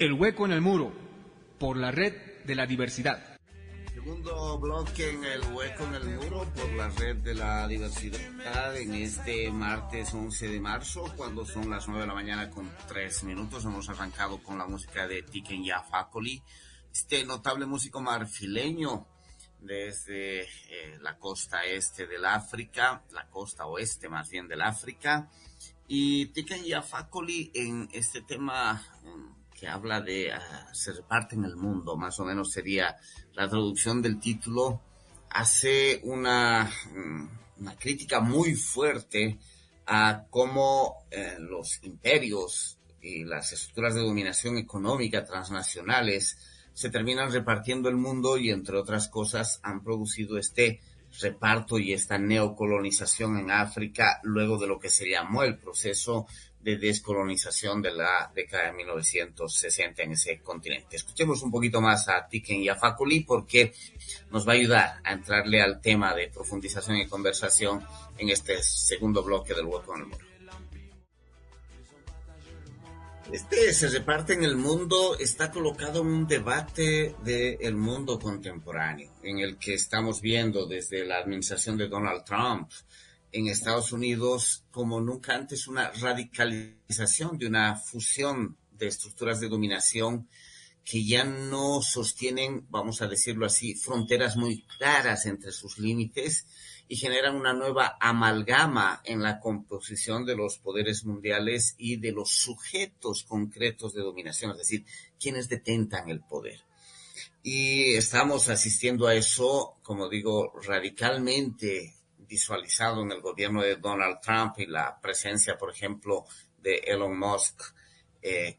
El hueco en el muro, por la red de la diversidad. Segundo bloque en el hueco en el muro por la red de la diversidad en este martes 11 de marzo, cuando son las 9 de la mañana con 3 minutos. Hemos arrancado con la música de Tiken Jah Fakoly, este notable músico marfileño desde la costa este del África, la costa oeste más bien del África. Y Tiken Jah Fakoly en este tema que habla de se reparte en el mundo, más o menos sería la traducción del título, hace una crítica muy fuerte a cómo los imperios y las estructuras de dominación económica transnacionales se terminan repartiendo el mundo y, entre otras cosas, han producido este reparto y esta neocolonización en África luego de lo que se llamó el proceso de descolonización de la década de 1960 en ese continente. Escuchemos un poquito más a Tiken Jah Fakoly porque nos va a ayudar a entrarle al tema de profundización y conversación en este segundo bloque del hueco en el muro. Este se reparte en el mundo, está colocado en un debate del mundo contemporáneo, en el que estamos viendo desde la administración de Donald Trump en Estados Unidos como nunca antes una radicalización de una fusión de estructuras de dominación que ya no sostienen, vamos a decirlo así, fronteras muy claras entre sus límites y generan una nueva amalgama en la composición de los poderes mundiales y de los sujetos concretos de dominación, es decir, quienes detentan el poder. Y estamos asistiendo a eso, como digo, radicalmente visualizado en el gobierno de Donald Trump y la presencia, por ejemplo, de Elon Musk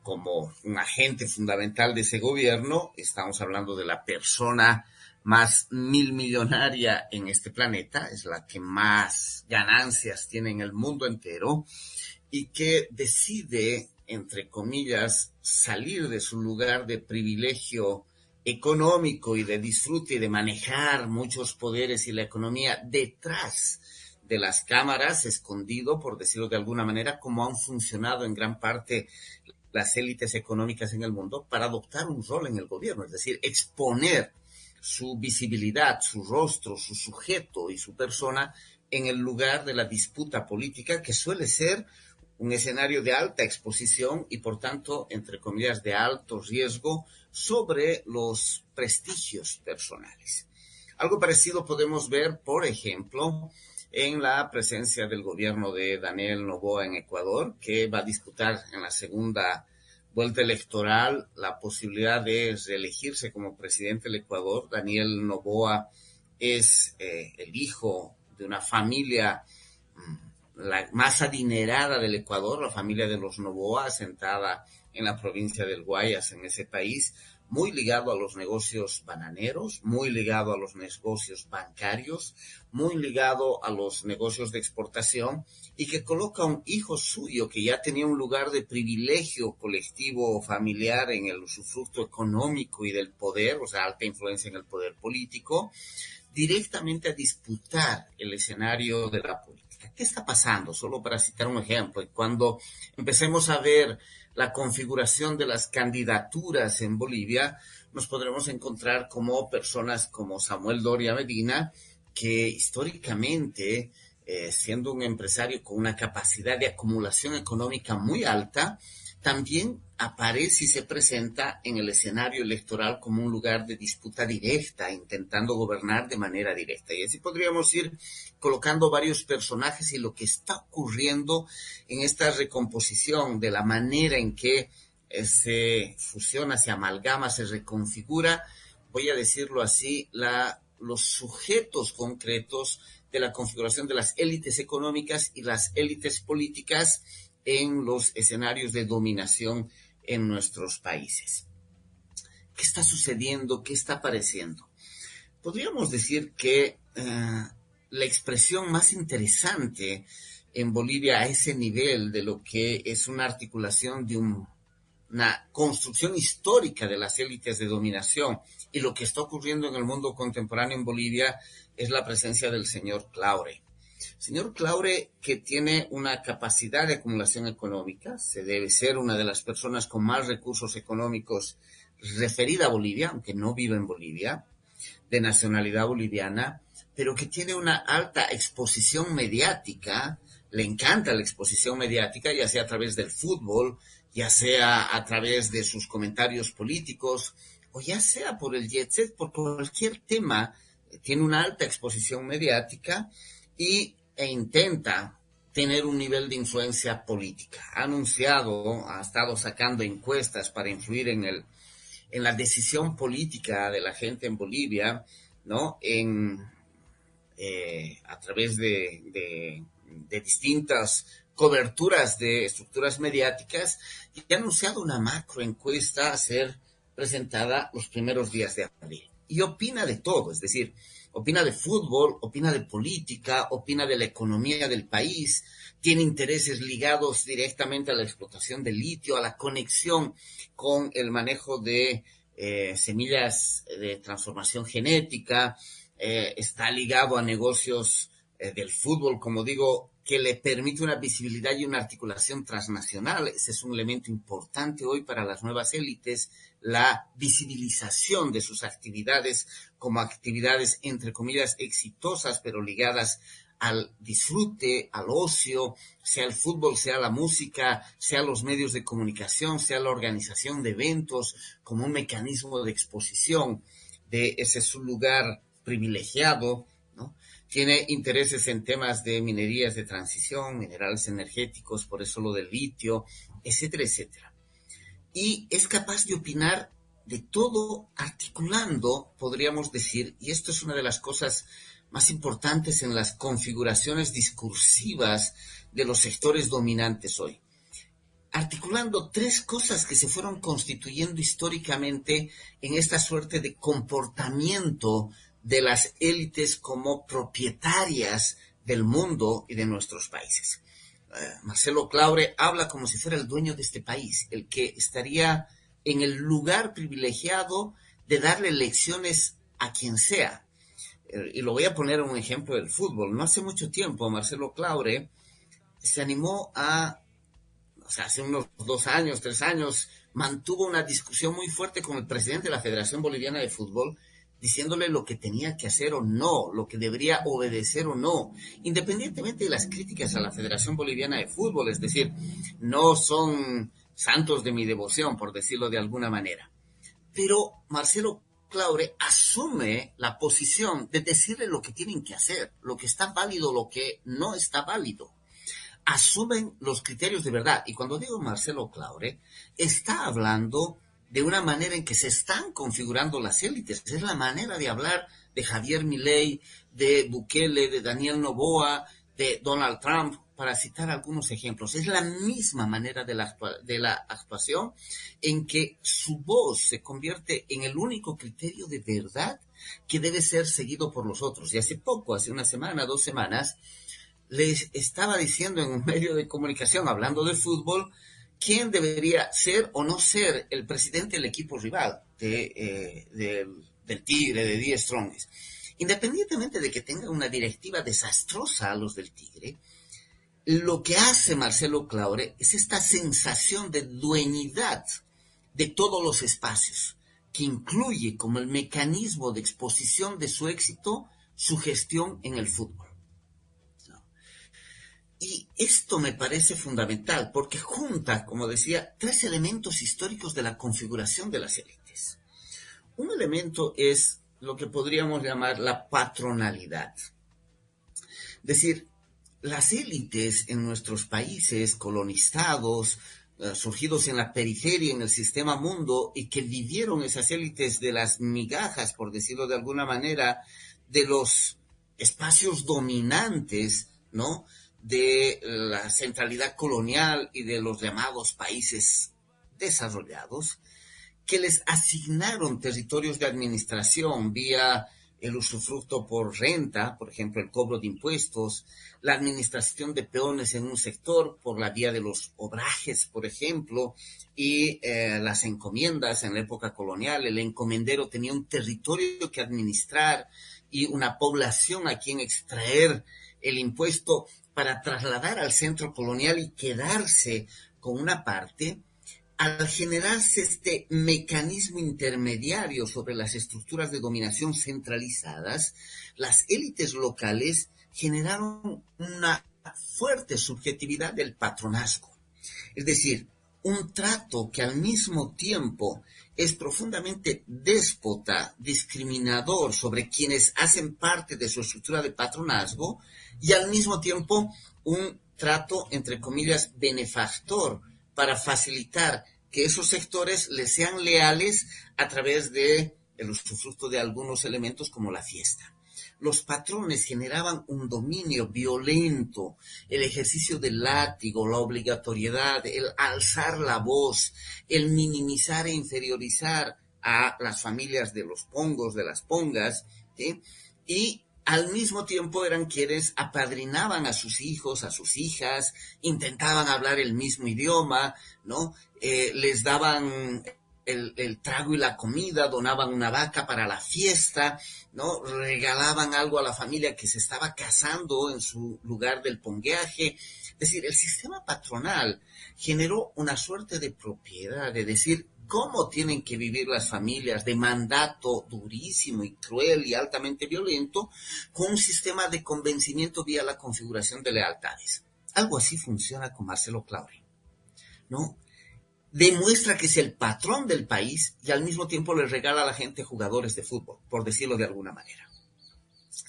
como un agente fundamental de ese gobierno. Estamos hablando de la persona más millonaria en este planeta, es la que más ganancias tiene en el mundo entero y que decide, entre comillas, salir de su lugar de privilegio económico y de disfrute y de manejar muchos poderes y la economía detrás de las cámaras, escondido, por decirlo de alguna manera, como han funcionado en gran parte las élites económicas en el mundo, para adoptar un rol en el gobierno, es decir, exponer su visibilidad, su rostro, su sujeto y su persona en el lugar de la disputa política, que suele ser un escenario de alta exposición y, por tanto, entre comillas, de alto riesgo sobre los prestigios personales. Algo parecido podemos ver, por ejemplo, en la presencia del gobierno de Daniel Noboa en Ecuador, que va a disputar en la segunda vuelta electoral la posibilidad de reelegirse como presidente del Ecuador. Daniel Noboa es el hijo de una familia la más adinerada del Ecuador, la familia de los Noboa, asentada en la provincia del Guayas, en ese país, muy ligado a los negocios bananeros, muy ligado a los negocios bancarios, muy ligado a los negocios de exportación, y que coloca a un hijo suyo que ya tenía un lugar de privilegio colectivo o familiar en el usufructo económico y del poder, o sea, alta influencia en el poder político, directamente a disputar el escenario de la política. ¿Qué está pasando? Solo para citar un ejemplo, cuando empecemos a ver la configuración de las candidaturas en Bolivia, nos podremos encontrar como personas como Samuel Doria Medina, que históricamente, siendo un empresario con una capacidad de acumulación económica muy alta, también aparece y se presenta en el escenario electoral como un lugar de disputa directa, intentando gobernar de manera directa. Y así podríamos ir colocando varios personajes y lo que está ocurriendo en esta recomposición de la manera en que se fusiona, se amalgama, se reconfigura, voy a decirlo así, los sujetos concretos de la configuración de las élites económicas y las élites políticas en los escenarios de dominación en nuestros países. ¿Qué está sucediendo? ¿Qué está apareciendo? Podríamos decir que la expresión más interesante en Bolivia a ese nivel de lo que es una articulación de una construcción histórica de las élites de dominación y lo que está ocurriendo en el mundo contemporáneo en Bolivia es la presencia del señor Claure. Señor Claure, que tiene una capacidad de acumulación económica, se debe ser una de las personas con más recursos económicos referida a Bolivia, aunque no vive en Bolivia, de nacionalidad boliviana, pero que tiene una alta exposición mediática, le encanta la exposición mediática, ya sea a través del fútbol, ya sea a través de sus comentarios políticos, o ya sea por el jet set, por cualquier tema, tiene una alta exposición mediática e intenta tener un nivel de influencia política. Ha anunciado, ha estado sacando encuestas para influir en la decisión política de la gente en Bolivia, ¿no? A través de distintas coberturas de estructuras mediáticas, y ha anunciado una macroencuesta a ser presentada los primeros días de abril. Y opina de todo, es decir, opina de fútbol, opina de política, opina de la economía del país, tiene intereses ligados directamente a la explotación del litio, a la conexión con el manejo de semillas de transformación genética, está ligado a negocios del fútbol, como digo, que le permite una visibilidad y una articulación transnacional. Ese es un elemento importante hoy para las nuevas élites, la visibilización de sus actividades como actividades, entre comillas, exitosas, pero ligadas al disfrute, al ocio, sea el fútbol, sea la música, sea los medios de comunicación, sea la organización de eventos, como un mecanismo de exposición de ese su lugar privilegiado, ¿no? Tiene intereses en temas de minerías de transición, minerales energéticos, por eso lo del litio, etcétera, etcétera. Y es capaz de opinar de todo, articulando, podríamos decir, y esto es una de las cosas más importantes en las configuraciones discursivas de los sectores dominantes hoy, articulando tres cosas que se fueron constituyendo históricamente en esta suerte de comportamiento de las élites como propietarias del mundo y de nuestros países. Marcelo Claure habla como si fuera el dueño de este país, el que estaría en el lugar privilegiado de darle lecciones a quien sea. Y lo voy a poner un ejemplo del fútbol. No hace mucho tiempo Marcelo Claure se animó hace unos 2 años, 3 años, mantuvo una discusión muy fuerte con el presidente de la Federación Boliviana de Fútbol, diciéndole lo que tenía que hacer o no, lo que debería obedecer o no, independientemente de las críticas a la Federación Boliviana de Fútbol, es decir, no son santos de mi devoción, por decirlo de alguna manera. Pero Marcelo Claure asume la posición de decirle lo que tienen que hacer, lo que está válido, lo que no está válido. Asumen los criterios de verdad. Y cuando digo Marcelo Claure, está hablando de una manera en que se están configurando las élites. Es la manera de hablar de Javier Milei, de Bukele, de Daniel Noboa, de Donald Trump, para citar algunos ejemplos. Es la misma manera de la actuación en que su voz se convierte en el único criterio de verdad que debe ser seguido por los otros. Y hace 1 semana, 2 semanas, les estaba diciendo en un medio de comunicación, hablando de fútbol, quién debería ser o no ser el presidente del equipo rival del Tigre, de Die Strongest. Independientemente de que tenga una directiva desastrosa a los del Tigre, lo que hace Marcelo Claure es esta sensación de dueñidad de todos los espacios, que incluye como el mecanismo de exposición de su éxito su gestión en el fútbol. Y esto me parece fundamental porque junta, como decía, 3 elementos históricos de la configuración de las élites. Un elemento es lo que podríamos llamar la patronalidad. Es decir, las élites en nuestros países colonizados, surgidos en la periferia, en el sistema mundo, y que vivieron esas élites de las migajas, por decirlo de alguna manera, de los espacios dominantes, ¿no?, de la centralidad colonial y de los llamados países desarrollados, que les asignaron territorios de administración vía el usufructo por renta, por ejemplo, el cobro de impuestos, la administración de peones en un sector por la vía de los obrajes, por ejemplo, y las encomiendas en la época colonial. El encomendero tenía un territorio que administrar y una población a quien extraer el impuesto para trasladar al centro colonial y quedarse con una parte, al generarse este mecanismo intermediario sobre las estructuras de dominación centralizadas, las élites locales generaron una fuerte subjetividad del patronazgo. Es decir, un trato que al mismo tiempo es profundamente déspota, discriminador sobre quienes hacen parte de su estructura de patronazgo y al mismo tiempo un trato, entre comillas, benefactor para facilitar que esos sectores les sean leales a través de el usufructo de algunos elementos como la fiesta. Los patrones generaban un dominio violento, el ejercicio del látigo, la obligatoriedad, el alzar la voz, el minimizar e inferiorizar a las familias de los pongos, de las pongas, ¿sí? Y al mismo tiempo eran quienes apadrinaban a sus hijos, a sus hijas, intentaban hablar el mismo idioma, ¿no? Les daban el trago y la comida, donaban una vaca para la fiesta, ¿no? Regalaban algo a la familia que se estaba casando en su lugar del pongueaje. Es decir, el sistema patronal generó una suerte de propiedad, de decir cómo tienen que vivir las familias, de mandato durísimo y cruel y altamente violento, con un sistema de convencimiento vía la configuración de lealtades. Algo así funciona con Marcelo Claure, ¿no? Demuestra que es el patrón del país y al mismo tiempo le regala a la gente jugadores de fútbol, por decirlo de alguna manera.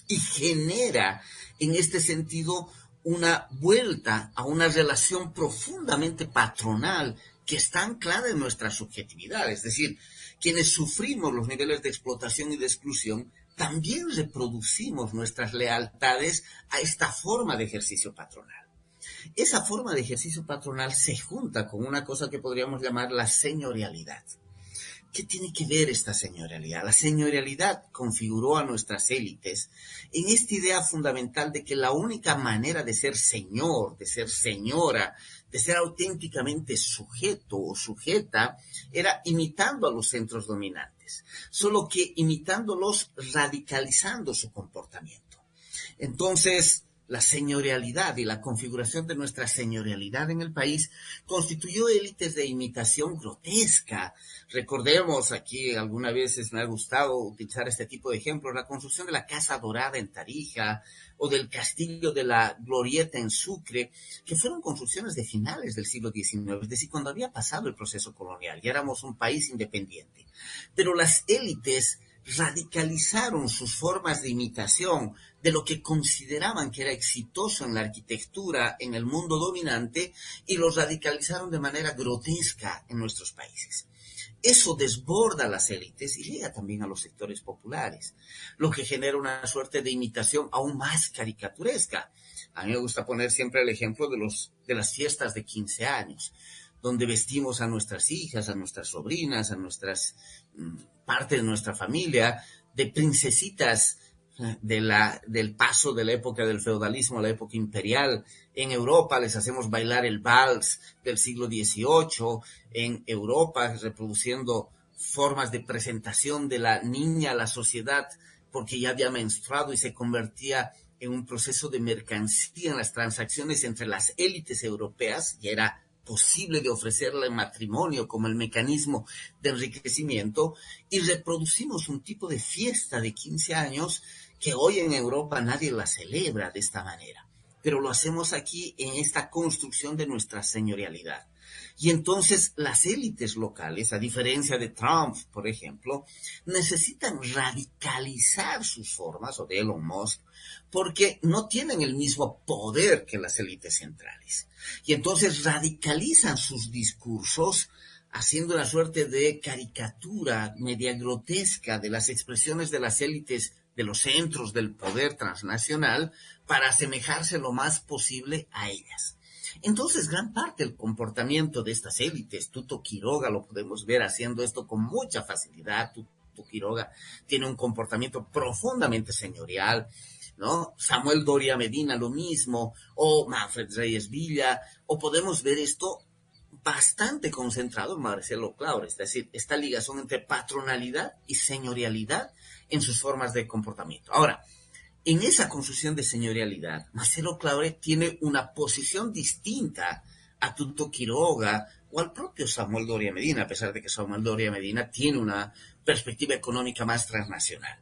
Y genera en este sentido una vuelta a una relación profundamente patronal que está anclada en nuestra subjetividad. Es decir, quienes sufrimos los niveles de explotación y de exclusión, también reproducimos nuestras lealtades a esta forma de ejercicio patronal. Esa forma de ejercicio patronal se junta con una cosa que podríamos llamar la señorialidad. ¿Qué tiene que ver esta señorialidad? La señorialidad configuró a nuestras élites en esta idea fundamental de que la única manera de ser señor, de ser señora, de ser auténticamente sujeto o sujeta, era imitando a los centros dominantes, solo que imitándolos radicalizando su comportamiento. Entonces, la señorialidad y la configuración de nuestra señorialidad en el país constituyó élites de imitación grotesca. Recordemos, aquí algunas veces me ha gustado utilizar este tipo de ejemplos, la construcción de la Casa Dorada en Tarija o del Castillo de la Glorieta en Sucre, que fueron construcciones de finales del siglo XIX, es decir, cuando había pasado el proceso colonial, ya éramos un país independiente. Pero las élites radicalizaron sus formas de imitación de lo que consideraban que era exitoso en la arquitectura en el mundo dominante y los radicalizaron de manera grotesca en nuestros países. Eso desborda las élites y llega también a los sectores populares, lo que genera una suerte de imitación aún más caricaturesca. A mí me gusta poner siempre el ejemplo de las fiestas de 15 años, donde vestimos a nuestras hijas, a nuestras sobrinas, a nuestras parte de nuestra familia, de princesitas del paso de la época del feudalismo a la época imperial. En Europa les hacemos bailar el vals del siglo XVIII, en Europa reproduciendo formas de presentación de la niña a la sociedad porque ya había menstruado y se convertía en un proceso de mercancía en las transacciones entre las élites europeas, y era posible de ofrecerle matrimonio como el mecanismo de enriquecimiento, y reproducimos un tipo de fiesta de 15 años que hoy en Europa nadie la celebra de esta manera, pero lo hacemos aquí en esta construcción de nuestra señorialidad. Y entonces las élites locales, a diferencia de Trump, por ejemplo, necesitan radicalizar sus formas, o de Elon Musk, porque no tienen el mismo poder que las élites centrales. Y entonces radicalizan sus discursos haciendo una suerte de caricatura media grotesca de las expresiones de las élites de los centros del poder transnacional para asemejarse lo más posible a ellas. Entonces, gran parte del comportamiento de estas élites, Tuto Quiroga lo podemos ver haciendo esto con mucha facilidad. Tuto Quiroga tiene un comportamiento profundamente señorial, ¿no? Samuel Doria Medina lo mismo, o Manfred Reyes Villa, o podemos ver esto bastante concentrado en Marcelo Claure, es decir, esta ligación entre patronalidad y señorialidad en sus formas de comportamiento. Ahora, En esa construcción de señorialidad, Marcelo Claure tiene una posición distinta a Tuto Quiroga o al propio Samuel Doria Medina, a pesar de que Samuel Doria Medina tiene una perspectiva económica más transnacional.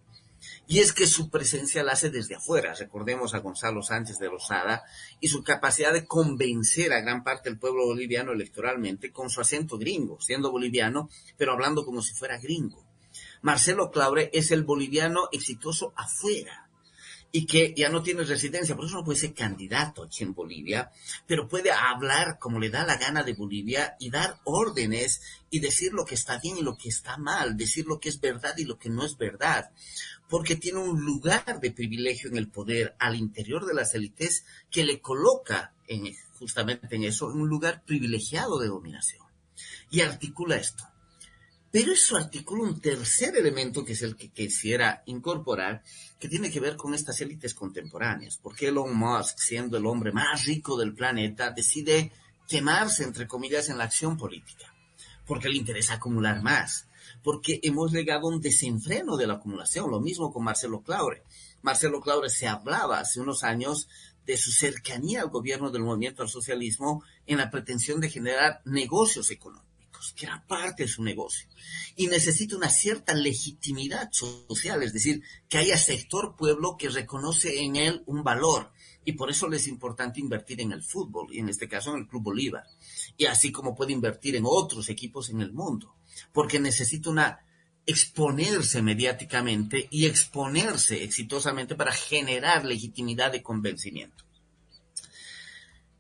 Y es que su presencia la hace desde afuera. Recordemos a Gonzalo Sánchez de Lozada y su capacidad de convencer a gran parte del pueblo boliviano electoralmente con su acento gringo, siendo boliviano, pero hablando como si fuera gringo. Marcelo Claure es el boliviano exitoso afuera y que ya no tiene residencia, por eso no puede ser candidato aquí en Bolivia, pero puede hablar como le da la gana de Bolivia y dar órdenes y decir lo que está bien y lo que está mal, decir lo que es verdad y lo que no es verdad, porque tiene un lugar de privilegio en el poder al interior de las élites que le coloca justamente en eso, en un lugar privilegiado de dominación. Y articula esto. Pero eso articula un tercer elemento que es el que quisiera incorporar, que tiene que ver con estas élites contemporáneas. Porque Elon Musk, siendo el hombre más rico del planeta, decide quemarse, entre comillas, en la acción política. Porque le interesa acumular más. Porque hemos llegado a un desenfreno de la acumulación. Lo mismo con Marcelo Claure. Marcelo Claure se hablaba hace unos años de su cercanía al gobierno del movimiento al socialismo en la pretensión de generar negocios económicos, que era parte de su negocio, y necesita una cierta legitimidad social, es decir, que haya sector pueblo que reconoce en él un valor, y por eso le es importante invertir en el fútbol, y en este caso en el Club Bolívar, y así como puede invertir en otros equipos en el mundo, porque necesita exponerse mediáticamente y exponerse exitosamente para generar legitimidad de convencimiento.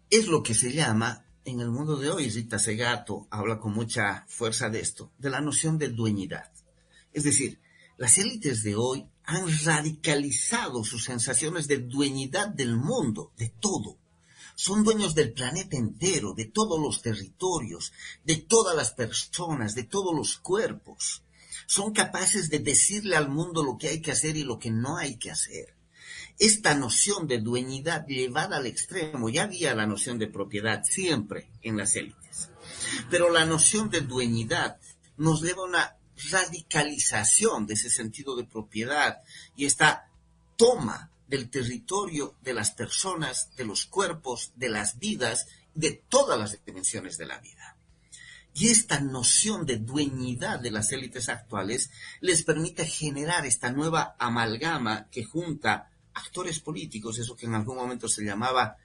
Es lo que se llama en el mundo de hoy, Rita Segato habla con mucha fuerza de esto, de la noción de dueñidad. Es decir, las élites de hoy han radicalizado sus sensaciones de dueñidad del mundo, de todo. Son dueños del planeta entero, de todos los territorios, de todas las personas, de todos los cuerpos. Son capaces de decirle al mundo lo que hay que hacer y lo que no hay que hacer. Esta noción de dueñidad llevada al extremo, ya había la noción de propiedad siempre en las élites, pero la noción de dueñidad nos lleva a una radicalización de ese sentido de propiedad y esta toma del territorio de las personas, de los cuerpos, de las vidas, de todas las dimensiones de la vida. Y esta noción de dueñidad de las élites actuales les permite generar esta nueva amalgama que junta actores políticos, eso que en algún momento se llamaba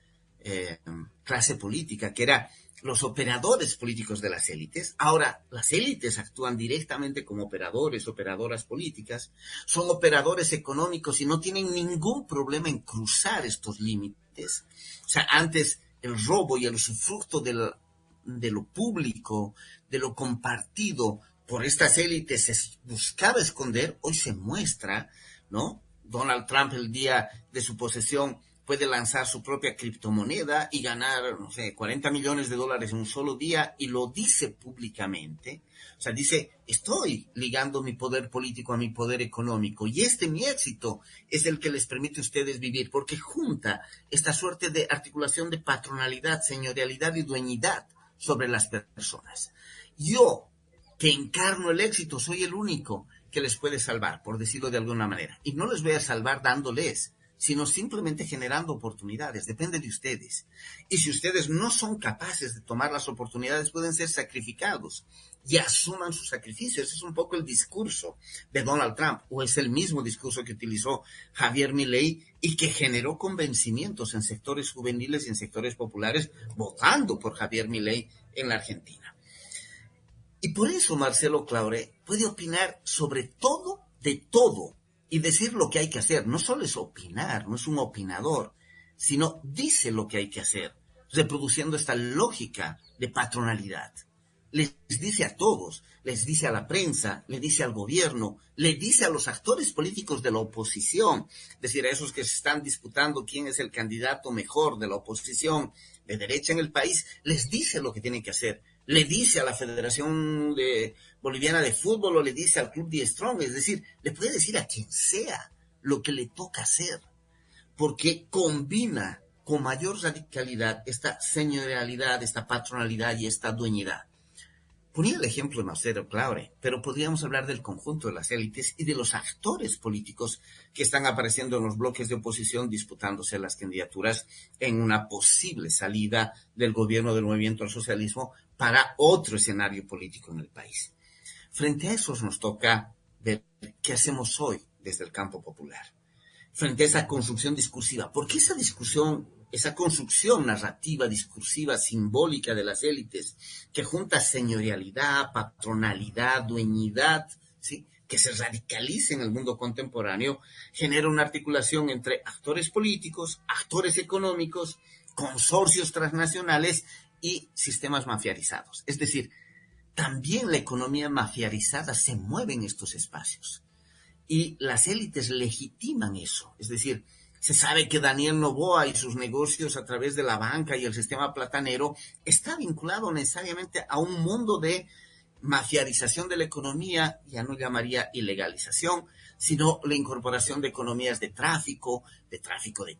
clase política, que era los operadores políticos de las élites. Ahora las élites actúan directamente como operadores, operadoras políticas, son operadores económicos y no tienen ningún problema en cruzar estos límites. O sea, antes el robo y el usufructo de lo público, de lo compartido por estas élites se buscaba esconder, hoy se muestra, ¿no? Donald Trump, el día de su posesión, puede lanzar su propia criptomoneda y ganar, no sé, 40 millones de dólares en un solo día, y lo dice públicamente. O sea, dice, estoy ligando mi poder político a mi poder económico, y mi éxito es el que les permite a ustedes vivir, porque junta esta suerte de articulación de patronalidad, señorialidad y dueñidad sobre las personas. Yo, que encarno el éxito, soy el único que les puede salvar, por decirlo de alguna manera. Y no les voy a salvar dándoles, sino simplemente generando oportunidades. Depende de ustedes. Y si ustedes no son capaces de tomar las oportunidades, pueden ser sacrificados y asuman su sacrificio. Ese es un poco el discurso de Donald Trump, o es el mismo discurso que utilizó Javier Milei y que generó convencimientos en sectores juveniles y en sectores populares votando por Javier Milei en la Argentina. Y por eso Marcelo Claure puede opinar sobre todo, de todo, y decir lo que hay que hacer. No solo es opinar, no es un opinador, sino dice lo que hay que hacer, reproduciendo esta lógica de patronalidad. Les dice a todos, les dice a la prensa, le dice al gobierno, le dice a los actores políticos de la oposición, es decir, a esos que se están disputando quién es el candidato mejor de la oposición de derecha en el país, les dice lo que tienen que hacer. Le dice a la Federación Boliviana de Fútbol o le dice al Club Die Strong, es decir, le puede decir a quien sea lo que le toca hacer, porque combina con mayor radicalidad esta señorialidad, esta patronalidad y esta dueñidad. Ponía el ejemplo de Marcelo Claure, pero podríamos hablar del conjunto de las élites y de los actores políticos que están apareciendo en los bloques de oposición disputándose las candidaturas en una posible salida del gobierno del movimiento al socialismo para otro escenario político en el país. Frente a esos nos toca ver qué hacemos hoy desde el campo popular. Frente a esa construcción discursiva, porque esa construcción narrativa, discursiva, simbólica de las élites, que junta señorialidad, patronalidad, dueñidad, ¿sí?, que se radicaliza en el mundo contemporáneo, genera una articulación entre actores políticos, actores económicos, consorcios transnacionales y sistemas mafiarizados. Es decir, también la economía mafiarizada se mueve en estos espacios. Y las élites legitiman eso. Es decir, se sabe que Daniel Noboa y sus negocios a través de la banca y el sistema platanero está vinculado necesariamente a un mundo de mafiarización de la economía, ya no llamaría ilegalización, sino la incorporación de economías de tráfico de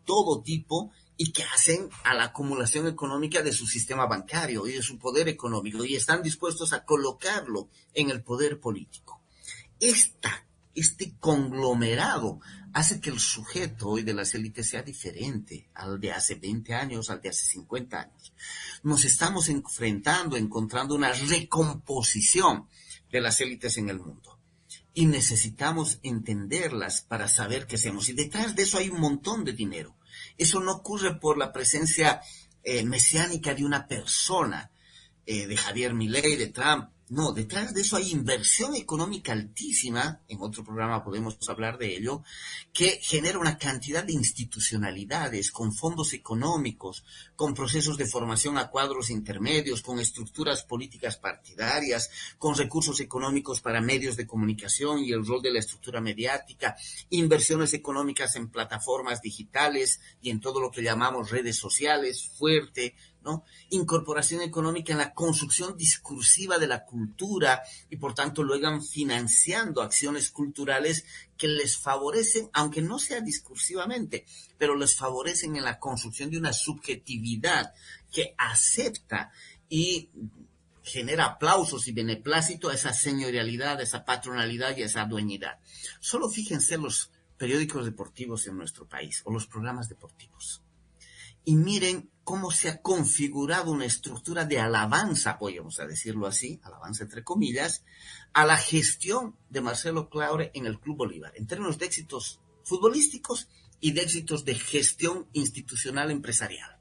todo tipo, y que hacen a la acumulación económica de su sistema bancario y de su poder económico, y están dispuestos a colocarlo en el poder político. Este conglomerado hace que el sujeto hoy de las élites sea diferente al de hace 20 años, al de hace 50 años. Nos estamos encontrando una recomposición de las élites en el mundo. Y necesitamos entenderlas para saber qué hacemos. Y detrás de eso hay un montón de dinero. Eso no ocurre por la presencia mesiánica de una persona, de Javier Milei, de Trump. No, detrás de eso hay inversión económica altísima, en otro programa podemos hablar de ello, que genera una cantidad de institucionalidades, con fondos económicos, con procesos de formación a cuadros intermedios, con estructuras políticas partidarias, con recursos económicos para medios de comunicación y el rol de la estructura mediática, inversiones económicas en plataformas digitales y en todo lo que llamamos redes sociales, fuerte, ¿no? Incorporación económica en la construcción discursiva de la cultura y por tanto luego financiando acciones culturales que les favorecen, aunque no sea discursivamente, pero les favorecen en la construcción de una subjetividad que acepta y genera aplausos y beneplácito a esa señorialidad, a esa patronalidad y a esa dueñidad. Solo fíjense los periódicos deportivos en nuestro país o los programas deportivos. Y miren cómo se ha configurado una estructura de alabanza, podríamos decirlo así, alabanza entre comillas, a la gestión de Marcelo Claure en el Club Bolívar, en términos de éxitos futbolísticos y de éxitos de gestión institucional empresarial.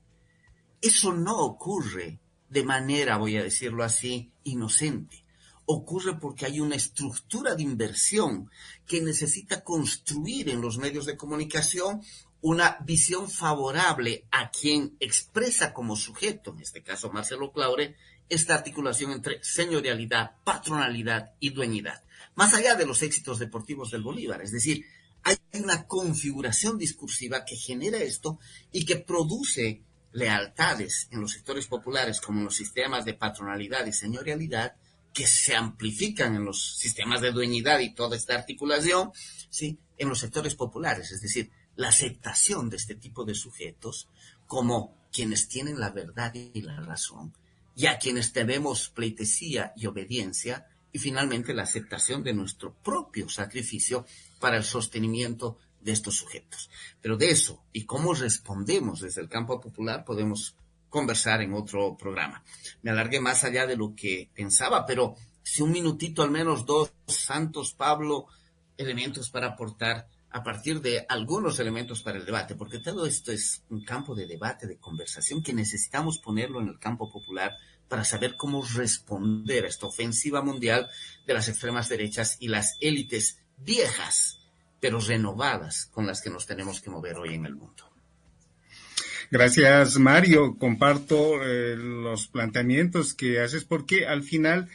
Eso no ocurre de manera, voy a decirlo así, inocente. Ocurre porque hay una estructura de inversión que necesita construir en los medios de comunicación una visión favorable a quien expresa como sujeto, en este caso Marcelo Claure, esta articulación entre señorialidad, patronalidad y dueñidad, más allá de los éxitos deportivos del Bolívar. Es decir, hay una configuración discursiva que genera esto y que produce lealtades en los sectores populares como en los sistemas de patronalidad y señorialidad, que se amplifican en los sistemas de dueñidad y toda esta articulación, ¿sí?, en los sectores populares. Es decir, la aceptación de este tipo de sujetos como quienes tienen la verdad y la razón, y a quienes debemos pleitesía y obediencia, y finalmente la aceptación de nuestro propio sacrificio para el sostenimiento de estos sujetos. Pero de eso y cómo respondemos desde el campo popular podemos conversar en otro programa. Me alargué más allá de lo que pensaba, pero si un minutito, al menos dos, Santos, Pablo, elementos para aportar a partir de algunos elementos para el debate, porque todo esto es un campo de debate, de conversación, que necesitamos ponerlo en el campo popular para saber cómo responder a esta ofensiva mundial de las extremas derechas y las élites viejas, pero renovadas, con las que nos tenemos que mover hoy en el mundo. Gracias, Mario. Comparto los planteamientos que haces, porque al final,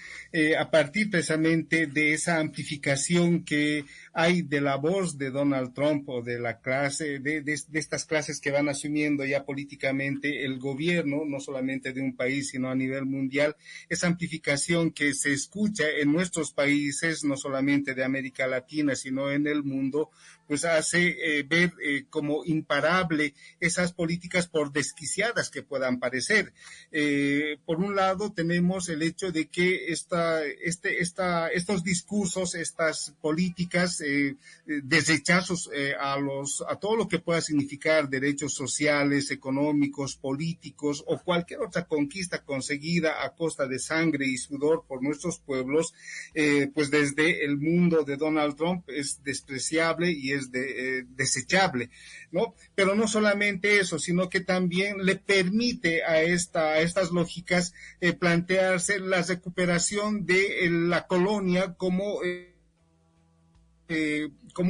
a partir precisamente de esa amplificación que hay de la voz de Donald Trump o de la clase, de estas clases que van asumiendo ya políticamente el gobierno, no solamente de un país, sino a nivel mundial, esa amplificación que se escucha en nuestros países, no solamente de América Latina, sino en el mundo, pues hace ver como imparable esas políticas, por desquiciadas que puedan parecer. Por un lado, tenemos el hecho de que esta estos discursos, estas políticas, desechazos a todo lo que pueda significar derechos sociales, económicos, políticos o cualquier otra conquista conseguida a costa de sangre y sudor por nuestros pueblos, pues desde el mundo de Donald Trump es despreciable y es desechable, ¿no? Pero no solamente eso, sino que también le permite a estas lógicas plantearse la recuperación de la colonia como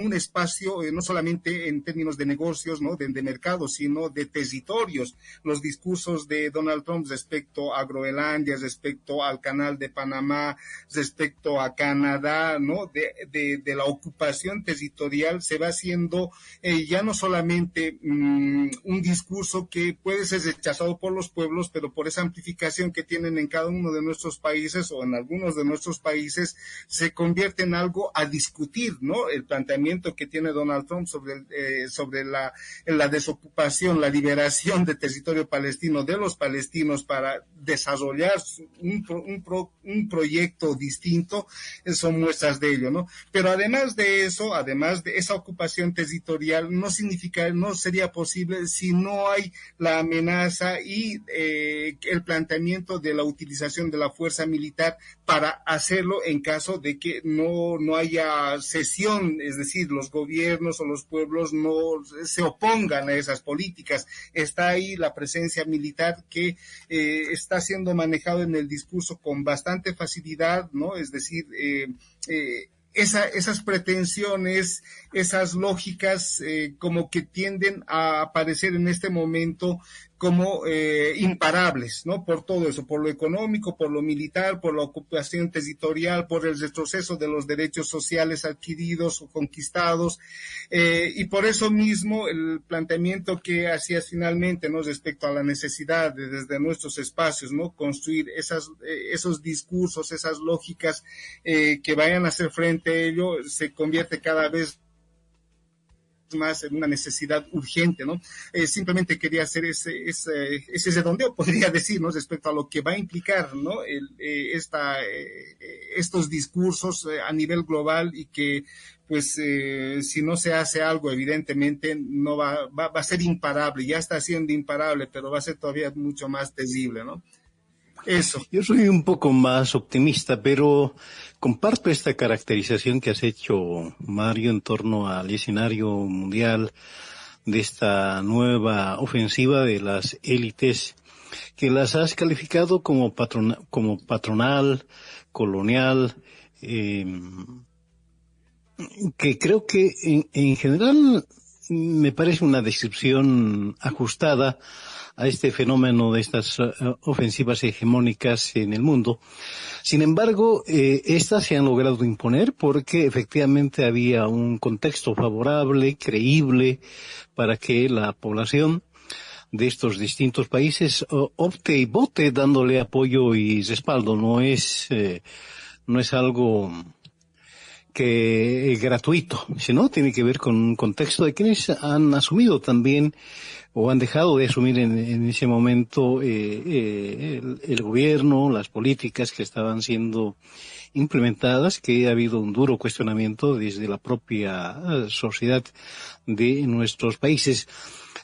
un espacio, no solamente en términos de negocios, ¿no? de mercado, sino de territorios. Los discursos de Donald Trump respecto a Groenlandia, respecto al Canal de Panamá, respecto a Canadá, ¿no? de la ocupación territorial, se va haciendo ya no solamente un discurso que puede ser rechazado por los pueblos, pero por esa amplificación que tienen en cada uno de nuestros países o en algunos de nuestros países, se convierte en algo a discutir, ¿no? El planteamiento que tiene Donald Trump sobre la desocupación, la liberación del territorio palestino de los palestinos para desarrollar un proyecto distinto, son muestras de ello, ¿no? Pero además de eso, además de esa ocupación territorial, no sería posible si no hay la amenaza y el planteamiento de la utilización de la fuerza militar para hacerlo en caso de que no haya cesión, es decir, los gobiernos o los pueblos no se opongan a esas políticas. Está ahí la presencia militar que está siendo manejado en el discurso con bastante facilidad, ¿no? Es decir, esas pretensiones, esas lógicas como que tienden a aparecer en este momento como imparables, ¿no? Por todo eso, por lo económico, por lo militar, por la ocupación territorial, por el retroceso de los derechos sociales adquiridos o conquistados, y por eso mismo el planteamiento que hacías finalmente, ¿no? Respecto a la necesidad de desde nuestros espacios, ¿no? Construir esos discursos, esas lógicas que vayan a hacer frente a ello, se convierte cada vez más en una necesidad urgente, ¿no? Simplemente quería hacer ese redondeo, podría decir, ¿no? Respecto a lo que va a implicar, ¿no? Estos discursos a nivel global y que, pues, si no se hace algo, evidentemente no va a ser imparable, ya está siendo imparable, pero va a ser todavía mucho más terrible, ¿no? Eso. Yo soy un poco más optimista, pero comparto esta caracterización que has hecho, Mario, en torno al escenario mundial de esta nueva ofensiva de las élites, que las has calificado como patronal, colonial, que creo que en general me parece una descripción ajustada a este fenómeno de estas ofensivas hegemónicas en el mundo. Sin embargo, estas se han logrado imponer porque efectivamente había un contexto favorable, creíble, para que la población de estos distintos países opte y vote dándole apoyo y respaldo. No es algo que es gratuito, sino tiene que ver con un contexto de quienes han asumido también o han dejado de asumir en ese momento el gobierno, las políticas que estaban siendo implementadas, que ha habido un duro cuestionamiento desde la propia sociedad de nuestros países.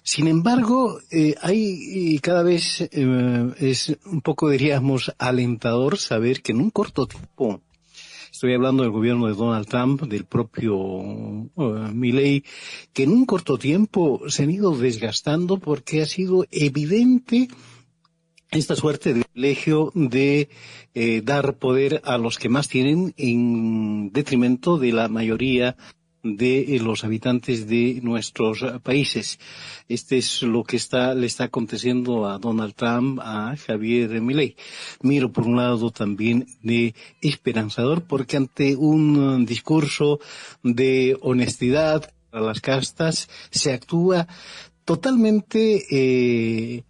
Sin embargo, hay cada vez es un poco, diríamos, alentador saber que en un corto tiempo, estoy hablando del gobierno de Donald Trump, del propio Milei, que en un corto tiempo se han ido desgastando porque ha sido evidente esta suerte de privilegio de dar poder a los que más tienen en detrimento de la mayoría de los habitantes de nuestros países. Este es lo que le está aconteciendo a Donald Trump, a Javier Milei. Miro por un lado también de esperanzador, porque ante un discurso de honestidad a las castas se actúa totalmente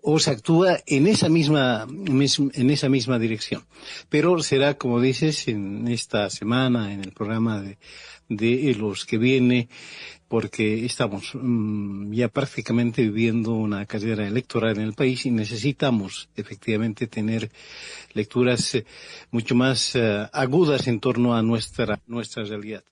o se actúa en esa misma dirección. Pero será, como dices, en esta semana, en el programa de los que viene, porque estamos ya prácticamente viviendo una carrera electoral en el país y necesitamos efectivamente tener lecturas mucho más agudas en torno a nuestra realidad.